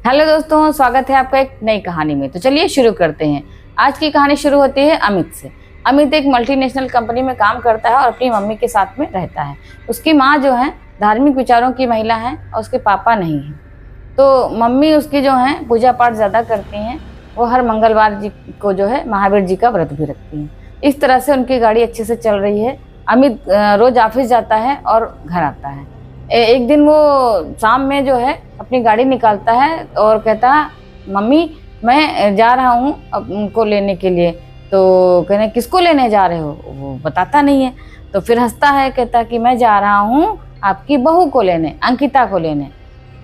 Hello दोस्तों, स्वागत है आपका एक नई कहानी में। तो चलिए शुरू करते हैं। आज की कहानी शुरू होती है अमित से। अमित एक मल्टीनेशनल कंपनी में काम करता है और अपनी मम्मी के साथ में रहता है। उसकी माँ जो है धार्मिक विचारों की महिला है और उसके पापा नहीं हैं। तो मम्मी उसकी जो है पूजा पाठ ज़्यादा करती हैं। वो हर मंगलवार जी को जो है महावीर जी का व्रत भी रखती हैं। इस तरह से उनकी गाड़ी अच्छे से चल रही है। अमित रोज ऑफिस जाता है और घर आता है। एक दिन वो शाम में जो है अपनी गाड़ी निकालता है और कहता है, मम्मी मैं जा रहा हूँ उनको लेने के लिए। तो कहने किसको लेने जा रहे हो? वो बताता नहीं है। तो फिर हंसता है, कहता कि मैं जा रहा हूँ आपकी बहू को लेने, अंकिता को लेने।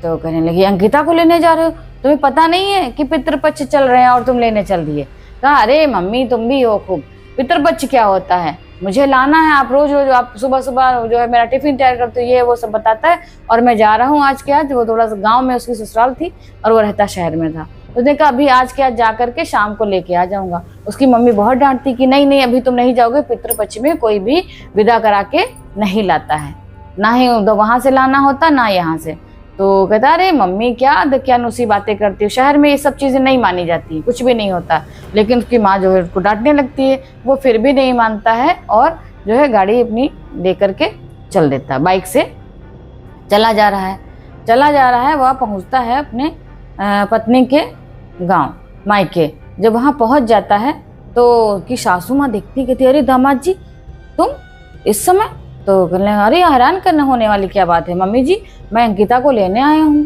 तो कहने लगी, अंकिता को लेने जा रहे हो? तुम्हें पता नहीं है कि पितृपक्ष चल रहे हैं और तुम लेने चल दिए? कहा, अरे मम्मी तुम भी हो खूब, पितृपक्ष क्या होता है, मुझे लाना है। आप रोज रोज आप सुबह सुबह जो है मेरा टिफिन तैयार करते हो, ये वो सब बताता है। और मैं जा रहा हूँ आज के आज। वो थोड़ा सा गांव में उसकी ससुराल थी और वो रहता शहर में था। उसने कहा अभी आज के आज जा करके शाम को लेके आ जाऊंगा। उसकी मम्मी बहुत डांटती कि नहीं नहीं अभी तुम नहीं जाओगे, पितृपक्ष में कोई भी विदा करा के नहीं लाता है, ना ही वहां से लाना होता ना यहाँ से। तो कहता अरे मम्मी क्या नुसी बातें करती हो, शहर में ये सब चीज़ें नहीं मानी जाती, कुछ भी नहीं होता। लेकिन उसकी माँ जो है उसको डांटने लगती है। वो फिर भी नहीं मानता है और जो है गाड़ी अपनी लेकर के चल देता, बाइक से चला जा रहा है। वह पहुँचता है अपने पत्नी के गाँव मायके। जब वहाँ पहुँच जाता है तो उसकी सासू माँ देखती, कहती अरे दामाद जी तुम इस समय? तो कहने अरे हैरान करने होने वाली क्या बात है मम्मी जी, मैं अंकिता को लेने आया हूँ।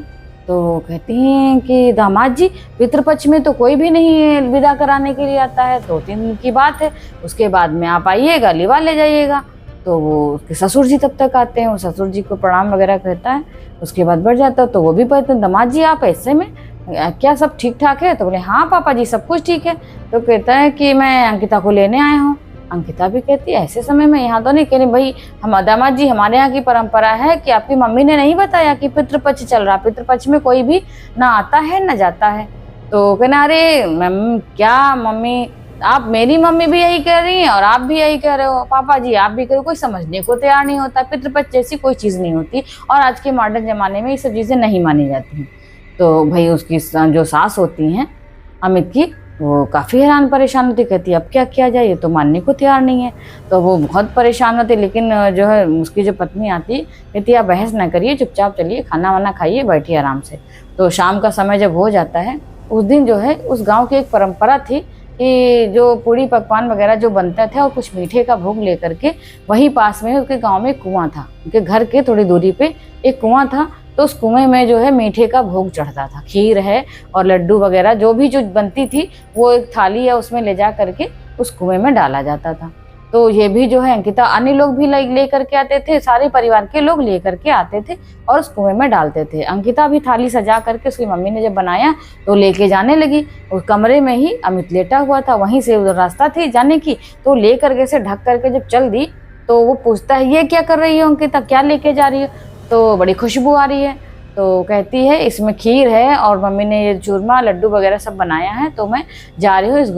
तो कहती हैं कि दामाद जी पितृपक्ष में तो कोई भी नहीं विदा कराने के लिए आता है, 2-3 दिन की बात है, उसके बाद में आप आइएगा, लिवा ले जाइएगा। तो वो उसके ससुर जी तब तक आते हैं। वो ससुर जी को प्रणाम वगैरह कहता है, उसके बाद बढ़ जाता है। तो वो भी कहते हैं दामाद जी आप ऐसे में क्या सब ठीक ठाक है? तो बोले हाँ पापा जी सब कुछ ठीक है। तो कहता है कि मैं अंकिता को लेने आया हूँ। अंकिता भी कहती है ऐसे समय में यहाँ तो नहीं। कहने भाई हम दामाद जी हमारे यहाँ की परंपरा है कि आपकी मम्मी ने नहीं बताया कि पितृपक्ष चल रहा, पितृपक्ष में कोई भी ना आता है ना जाता है। तो कहना अरे क्या मम्मी, आप मेरी मम्मी भी यही कह रही हैं और आप भी यही कह रहे हो, पापा जी आप भी कह रहे हो, कोई समझने को तैयार नहीं होता। पितृपक्ष जैसी कोई चीज़ नहीं होती और आज के मॉडर्न ज़माने में ये सब चीज़ें नहीं मानी जाती हैं। तो भाई उसकी जो सास होती हैं अमित की, वो काफ़ी हैरान परेशान होती, कहती अब क्या किया जाए, ये तो मानने को तैयार नहीं है। तो वो बहुत परेशान होती। लेकिन जो है उसकी जो पत्नी आती, कहती आप बहस ना करिए, चुपचाप चलिए, खाना वाना खाइए, बैठिए आराम से। तो शाम का समय जब हो जाता है, उस दिन जो है उस गांव की एक परंपरा थी कि जो पूड़ी पकवान वगैरह जो बनता था और कुछ मीठे का भोग लेकर के वहीं पास में उसके गाँव में कुआँ था, उनके घर के थोड़ी दूरी पे एक कुआँ था। तो उस कुएं में जो है मीठे का भोग चढ़ता था, खीर है और लड्डू वगैरह जो भी जो बनती थी वो एक थाली या उसमें ले जा करके उस कुएं में डाला जाता था। तो ये भी जो है अंकिता अन्य लोग भी ले करके आते थे, सारे परिवार के लोग ले करके आते थे और उस कुएं में डालते थे। अंकिता भी थाली सजा करके उसकी मम्मी ने जब बनाया तो लेके जाने लगी। उस कमरे में ही अमित लेटा हुआ था, वहीं से उधर रास्ता थी जाने की। तो ले करके से ढक करके जब चल दी तो वो पूछता है ये क्या कर रही हो अंकिता, क्या लेके जा रही हो? तो बड़ी खुशबू आ रही है। तो कहती है इसमें खीर है और मम्मी ने ये चूरमा लड्डू वगैरह सब बनाया है, तो मैं जा रही हूँ इस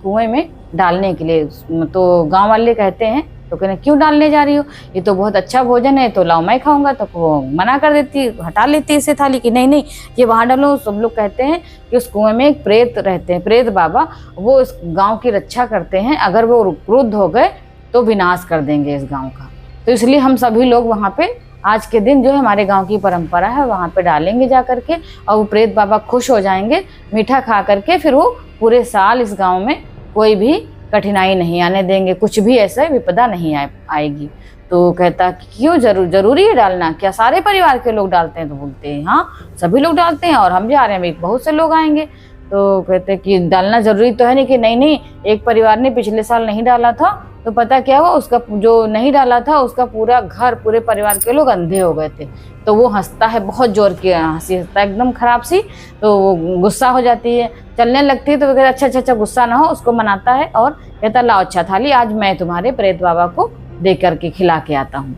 कुएं में डालने के लिए। तो गांव वाले कहते हैं, तो कहने क्यों डालने जा रही हो, ये तो बहुत अच्छा भोजन है, तो लाओ मैं खाऊंगा। तो वो मना कर देती, हटा लेती इसे थाली की, नहीं नहीं ये वहाँ डालो। सब लोग कहते हैं कि उस कुएं में एक प्रेत रहते हैं, प्रेत बाबा, वो इस गाँव की रक्षा करते हैं, अगर वो क्रुद्ध हो गए तो विनाश कर देंगे इस गाँव का। तो इसलिए हम सभी लोग वहाँ पे आज के दिन जो है हमारे गांव की परंपरा है वहाँ पे डालेंगे जा करके, और वो प्रेत बाबा खुश हो जाएंगे मीठा खा करके। फिर वो पूरे साल इस गांव में कोई भी कठिनाई नहीं आने देंगे, कुछ भी ऐसा विपदा नहीं आएगी। तो कहता कि क्यों जरूरी है डालना, क्या सारे परिवार के लोग डालते हैं? तो बोलते हैं हाँ सभी लोग डालते हैं और हम जा रहे हैं, बहुत से लोग आएंगे। तो कहते कि डालना जरूरी तो है नहीं कि नहीं एक परिवार ने पिछले साल नहीं डाला था तो पता क्या हुआ, उसका जो नहीं डाला था उसका पूरा घर पूरे परिवार के लोग अंधे हो गए थे। तो वो हंसता है, बहुत जोर की हंसी हंसता है, एकदम खराब सी। तो वो गुस्सा हो जाती है, चलने लगती है। तो वो कहता अच्छा गुस्सा ना हो, उसको मनाता है और कहता लाओ अच्छा थाली, आज मैं तुम्हारे प्रेत बाबा को दे करके खिला के आता हूँ।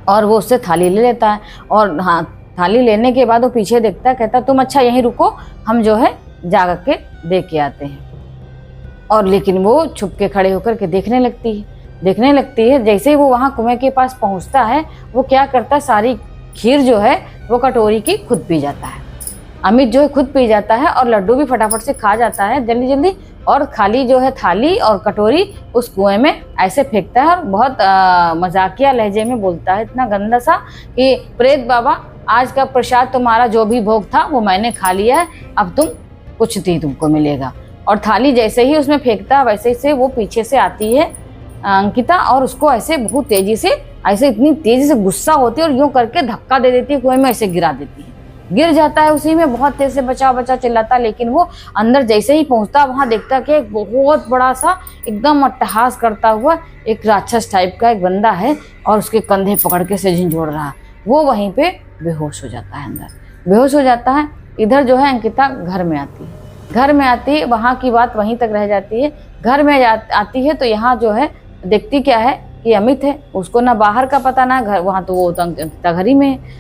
और वो उससे थाली ले लेता है और हाँ थाली लेने के बाद वो पीछे देखता है, कहता तुम अच्छा यहीं रुको, हम जो है जा के दे के आते हैं। और लेकिन वो छुप के खड़े होकर के देखने लगती है। जैसे ही वो वहाँ कुएं के पास पहुँचता है, वो क्या करता है, सारी खीर जो है वो कटोरी की खुद पी जाता है। अमित जो है खुद पी जाता है और लड्डू भी फटाफट से खा जाता है जल्दी जल्दी, और खाली जो है थाली और कटोरी उस कुएं में ऐसे फेंकता है और बहुत मजाकिया लहजे में बोलता है, इतना गंदा सा, कि प्रेत बाबा आज का प्रसाद तुम्हारा जो भी भोग था वो मैंने खा लिया है, अब तुम कुछ नहीं तुमको मिलेगा। और थाली जैसे ही उसमें फेंकता है वैसे से वो पीछे से आती है अंकिता और उसको ऐसे बहुत तेजी से, ऐसे इतनी तेजी से गुस्सा होती है और यूं करके धक्का दे देती है, कुएं में ऐसे गिरा देती है। गिर जाता है उसी में, बहुत तेज से बचाओ बचाओ चिल्लाता, लेकिन वो अंदर जैसे ही पहुंचता वहां देखता कि एक बहुत बड़ा सा एकदम अट्टहास करता हुआ एक राक्षस टाइप का एक बंदा है और उसके कंधे पकड़ के से झंझोड़ रहा है। वो वहीं पे बेहोश हो जाता है, अंदर बेहोश हो जाता है। इधर जो है अंकिता घर में आती है, घर में आती है, वहाँ की बात वहीं तक रह जाती है। घर में आती है तो यहाँ जो है देखती क्या है कि अमित है, उसको ना बाहर का पता ना घर, वहाँ तो वो तो अंकिता घर ही में है।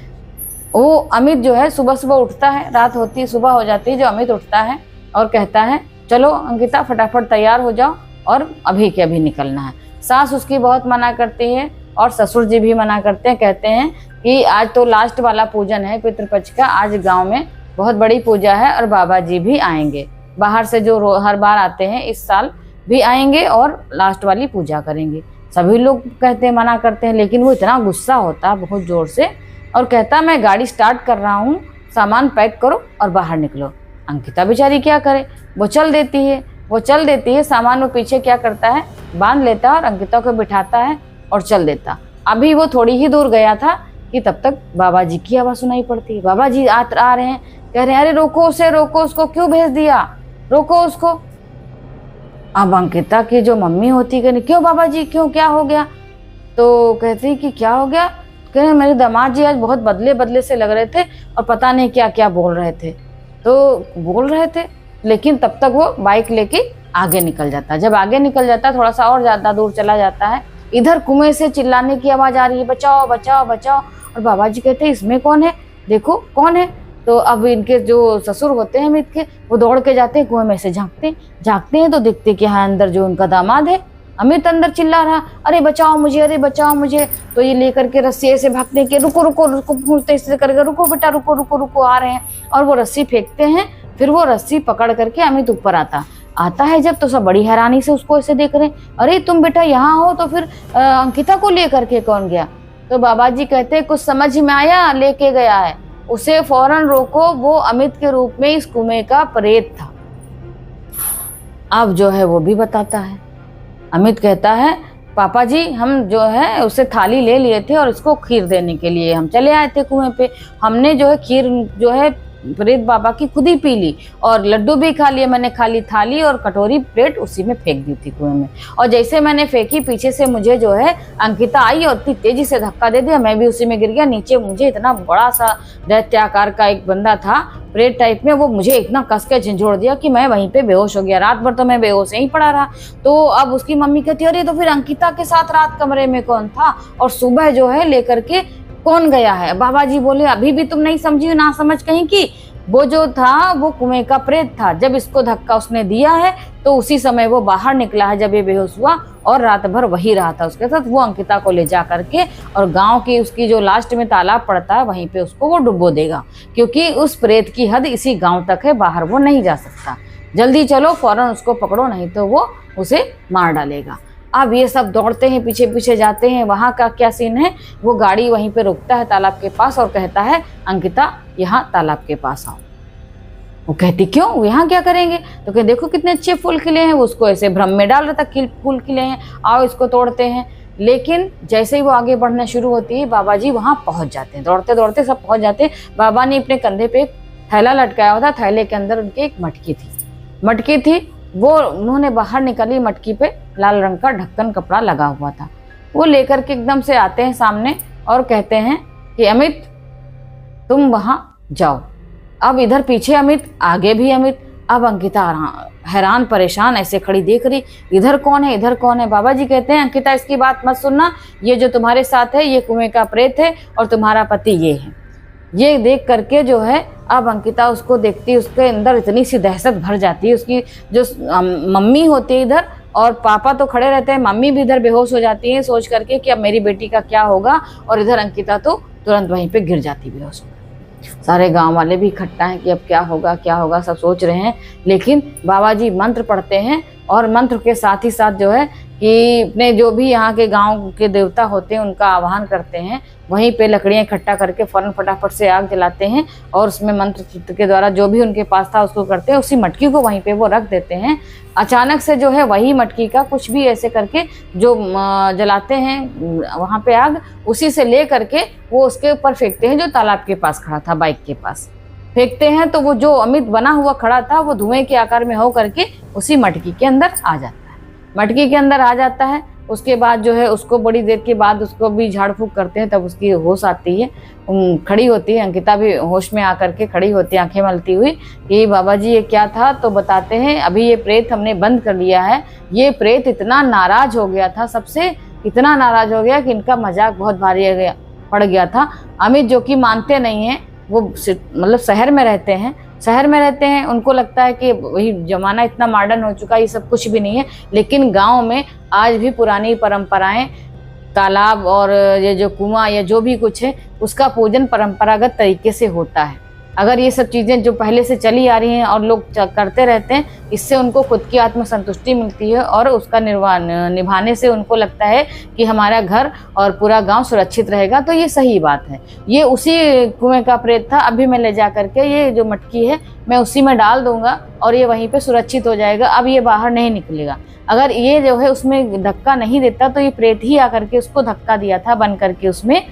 वो अमित जो है सुबह सुबह उठता है, रात होती है सुबह हो जाती है, जो अमित उठता है और कहता है चलो अंकिता फटाफट तैयार हो जाओ और अभी के अभी निकलना है। सास उसकी बहुत मना करती है और ससुर जी भी मना करते हैं, कहते हैं कि आज तो लास्ट वाला पूजन है पितृपक्ष का, आज गांव में बहुत बड़ी पूजा है और बाबा जी भी आएंगे, बाहर से जो हर बार आते हैं इस साल भी आएंगे और लास्ट वाली पूजा करेंगे। सभी लोग कहते हैं, मना करते हैं, लेकिन वो इतना गुस्सा होता है बहुत जोर से और कहता मैं गाड़ी स्टार्ट कर रहा हूँ, सामान पैक करो और बाहर निकलो। अंकिता बेचारी क्या करे, वो चल देती है, सामान वो पीछे क्या करता है बांध लेता है और अंकिता को बिठाता है और चल देता। अभी वो थोड़ी ही दूर गया था कि तब तक बाबा जी की आवाज़ सुनाई पड़ती है। बाबा जी आ रहे हैं, कह रहे हैं अरे रोको उसे, रोको उसको, क्यों भेज दिया, रोको उसको। अब अंकिता की जो मम्मी होती है, क्यों बाबा जी क्यों, क्या हो गया? तो कहती कि क्या हो गया, कह रहे मेरे दामाद जी आज बहुत बदले बदले से लग रहे थे और पता नहीं क्या क्या बोल रहे थे, तो बोल रहे थे, लेकिन तब तक वो बाइक लेके आगे निकल जाता है। जब आगे निकल जाता है थोड़ा सा और ज़्यादा दूर चला जाता है, इधर कुएं से चिल्लाने की आवाज़ आ रही है, बचाओ बचाओ बचाओ। और बाबा जी कहते हैं इसमें कौन है, देखो कौन है। तो अब इनके जो ससुर होते हैं अमित के, वो दौड़ के जाते हैं कुएं में से, झांकते हैं तो देखते कि हाँ अंदर जो उनका दामाद है अमित अंदर चिल्ला रहा, अरे बचाओ मुझे, अरे बचाओ मुझे। तो ये लेकर के रस्सी ऐसे भागते के, रुको रुको रुको, पूछते इससे करके, रुको बेटा रुको रुको रुको, आ रहे हैं। और वो रस्सी फेंकते हैं, फिर वो रस्सी पकड़ करके अमित ऊपर आता है जब, तो सब बड़ी हैरानी से उसको ऐसे देख रहे हैं, अरे तुम बेटा यहाँ हो, तो फिर अंकिता को लेकर के कौन गया? तो बाबा जी कहते हैं कुछ समझ में आया, लेके गया है, उसे फौरन रोको, वो अमित के रूप में इस कुएं का प्रेत था। अब जो है वो भी बताता है। अमित कहता है पापा जी हम जो है उससे थाली ले लिए थे और इसको खीर देने के लिए हम चले आए थे कुएं पे, हमने जो है खीर जो है प्रेत बाबा की खुद ही पी ली और लड्डू भी खा लिए, मैंने खाली थाली और कटोरी प्लेट उसी में फेंक दी थी कुएं में। और जैसे मैंने फेंकी, पीछे से मुझे जो है अंकिता आई और इतनी तेजी से धक्का दे दिया, मैं भी उसी में गिर गया नीचे। मुझे इतना बड़ा सा दैत्याकार का एक बंदा था प्रेत टाइप में, वो मुझे इतना कस के झंझोड़ दिया कि मैं वहीं पे बेहोश हो गया। रात भर तो मैं बेहोश ही पड़ा रहा। तो अब उसकी मम्मी कहती अरे तो फिर अंकिता के साथ रात कमरे में कौन था और सुबह जो है लेकर के कौन गया है? बाबा जी बोले अभी भी तुम नहीं समझी, ना समझ कहीं की, वो जो था वो कुएं का प्रेत था। जब इसको धक्का उसने दिया है तो उसी समय वो बाहर निकला है जब ये बेहोश हुआ, और रात भर वही रहा था उसके साथ। वो अंकिता को ले जा करके और गांव की उसकी जो लास्ट में तालाब पड़ता है वहीं पे उसको वो डुबो देगा, क्योंकि उस प्रेत की हद इसी गांव तक है, बाहर वो नहीं जा सकता। जल्दी चलो, फौरन उसको पकड़ो, नहीं तो वो उसे मार डालेगा। अब ये सब दौड़ते हैं, पीछे पीछे जाते हैं। वहाँ का क्या सीन है, वो गाड़ी वहीं पे रुकता है तालाब के पास और कहता है अंकिता यहाँ तालाब के पास आओ। वो कहती क्यों, यहाँ क्या करेंगे? तो कहते देखो कितने अच्छे फूल खिले हैं। वो उसको ऐसे भ्रम में डाल रहा था, फूल खिले हैं, आओ इसको तोड़ते हैं। लेकिन जैसे ही वो आगे बढ़ना शुरू होती है, बाबा जी वहाँ पहुँच जाते हैं, दौड़ते दौड़ते सब पहुँच जाते हैं। बाबा ने अपने कंधे पे एक थैला लटकाया हुआ था, थैले के अंदर उनकी एक मटकी थी। वो उन्होंने बाहर निकाली, मटकी पे लाल रंग का ढक्कन कपड़ा लगा हुआ था। वो लेकर के एकदम से आते हैं सामने और कहते हैं कि अमित तुम वहाँ जाओ। अब इधर पीछे अमित, आगे भी अमित। अब अंकिता हैरान परेशान ऐसे खड़ी देख रही, इधर कौन है, इधर कौन है? बाबा जी कहते हैं अंकिता इसकी बात मत सुनना, ये जो तुम्हारे साथ है ये कुएं का प्रेत है और तुम्हारा पति ये है। ये देख करके जो है अब अंकिता उसको देखती, उसके अंदर इतनी सी दहशत भर जाती है। उसकी जो मम्मी होती है इधर और पापा तो खड़े रहते हैं, मम्मी भी इधर बेहोश हो जाती है सोच करके कि अब मेरी बेटी का क्या होगा, और इधर अंकिता तो तुरंत वहीं पे गिर जाती बेहोश होकर। सारे गांव वाले भी इकट्ठा हैं कि अब क्या होगा सब सोच रहे हैं। लेकिन बाबा जी मंत्र पढ़ते हैं और मंत्र के साथ ही साथ जो है कि अपने जो भी यहाँ के गांव के देवता होते हैं उनका आह्वान करते हैं। वहीं पे लकड़ियाँ इकट्ठा करके फौरन फटाफट से आग जलाते हैं और उसमें मंत्र के द्वारा जो भी उनके पास था उसको करते हैं। उसी मटकी को वहीं पे वो रख देते हैं। अचानक से जो है वही मटकी का कुछ भी ऐसे करके जो जलाते हैं वहाँ पे आग, उसी से ले करके वो उसके ऊपर फेंकते हैं जो तालाब के पास खड़ा था, बाइक के पास फेंकते हैं। तो वो जो अमित बना हुआ खड़ा था वो धुएं के आकार में हो करके उसी मटकी के अंदर आ जाता है। मटकी के अंदर आ जाता है। उसके बाद जो है उसको बड़ी देर के बाद उसको भी झाड़ फूक करते हैं, तब उसकी होश आती है, खड़ी होती है। अंकिता भी होश में आकर के खड़ी होती है आंखें मलती हुई कि बाबा जी ये क्या था। तो बताते हैं अभी ये प्रेत हमने बंद कर लिया है। ये प्रेत इतना नाराज हो गया था सबसे, इतना नाराज हो गया कि इनका मजाक बहुत भारी पड़ गया था। अमित जो कि मानते नहीं हैं, वो मतलब शहर में रहते हैं, उनको लगता है कि वही जमाना इतना मॉडर्न हो चुका है, ये सब कुछ भी नहीं है। लेकिन गांव में आज भी पुरानी परंपराएं, तालाब और ये जो कुआं या जो भी कुछ है उसका पूजन परंपरागत तरीके से होता है। अगर ये सब चीज़ें जो पहले से चली आ रही हैं और लोग करते रहते हैं, इससे उनको खुद की आत्मसंतुष्टि मिलती है और उसका निभाने से उनको लगता है कि हमारा घर और पूरा गांव सुरक्षित रहेगा। तो ये सही बात है। ये उसी कुएं का प्रेत था। अभी मैं ले जा करके ये जो मटकी है मैं उसी में डाल दूंगा और ये वहीं पे सुरक्षित हो जाएगा। अब ये बाहर नहीं निकलेगा। अगर ये जो है उसमें धक्का नहीं देता तो ये प्रेत ही आकर के उसको धक्का दिया था बन करके उसमें,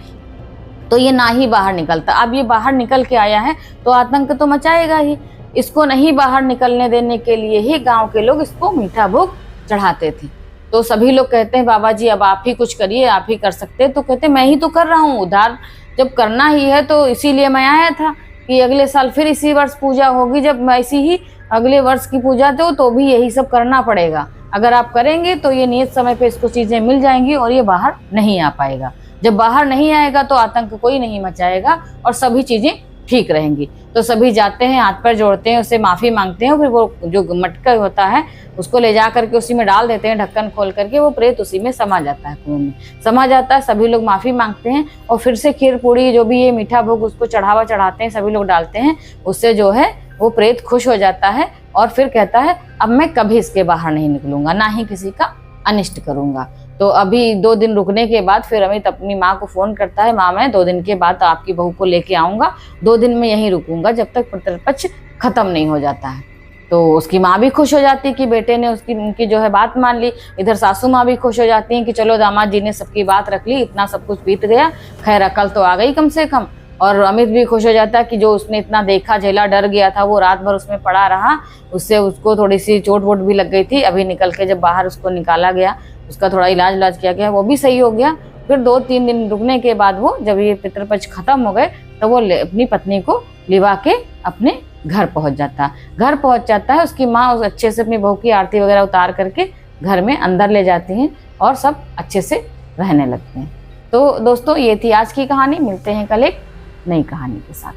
तो ये ना ही बाहर निकलता। अब ये बाहर निकल के आया है तो आतंक तो मचाएगा ही। इसको नहीं बाहर निकलने देने के लिए ही गांव के लोग इसको मीठा भोग चढ़ाते थे। तो सभी लोग कहते हैं बाबा जी अब आप ही कुछ करिए, आप ही कर सकते हैं। तो कहते हैं मैं ही तो कर रहा हूँ, उधार जब करना ही है तो इसीलिए मैं आया था कि अगले साल फिर इसी वर्ष पूजा होगी, जब ऐसी ही अगले वर्ष की पूजा तो भी यही सब करना पड़ेगा। अगर आप करेंगे तो ये नियत समय पे इसको चीजें मिल जाएंगी और ये बाहर नहीं आ पाएगा। जब बाहर नहीं आएगा तो आतंक कोई नहीं मचाएगा और सभी चीजें ठीक रहेंगी। तो सभी जाते हैं, हाथ पैर जोड़ते हैं, उससे माफी मांगते हैं। फिर वो जो मटका होता है उसको ले जा करके उसी में डाल देते हैं, ढक्कन खोल करके वो प्रेत उसी में समा जाता है, कुएं में समा जाता है। सभी लोग माफी मांगते हैं और फिर से खीर पूड़ी जो भी ये मीठा भोग उसको चढ़ावा चढ़ाते हैं, सभी लोग डालते हैं। उससे जो है वो प्रेत खुश हो जाता है और फिर कहता है अब मैं कभी इसके बाहर नहीं निकलूंगा, ना ही किसी का अनिष्ट करूंगा। तो अभी 2 दिन रुकने के बाद फिर अमित अपनी माँ को फोन करता है, माँ मैं 2 दिन के बाद आपकी बहू को लेके आऊंगा, 2 दिन में यहीं रुकूंगा जब तक पितृपक्ष खत्म नहीं हो जाता है। तो उसकी माँ भी खुश हो जाती कि बेटे ने उनकी जो है बात मान ली। इधर सासू माँ भी खुश हो जाती हैं कि चलो दामाद जी ने सबकी बात रख ली, इतना सब कुछ बीत गया, खैर अकल तो आ गई कम से कम। और अमित भी खुश हो जाता है कि जो उसने इतना देखा झेला, डर गया था, वो रात भर उसमें पड़ा रहा, उससे उसको थोड़ी सी चोट वोट भी लग गई थी। अभी निकल के जब बाहर उसको निकाला गया, उसका थोड़ा इलाज किया गया, वो भी सही हो गया। फिर 2-3 दिन रुकने के बाद वो जब ये पितृपक्ष खत्म हो गए तो वो अपनी पत्नी को लिवा के अपने घर पहुंच जाता है। उसकी माँ उस अच्छे से अपनी बहू की आरती वगैरह उतार करके घर में अंदर ले जाती हैं और सब अच्छे से रहने लगते हैं। तो दोस्तों ये थी आज की कहानी। मिलते हैं कल एक नई कहानी के साथ।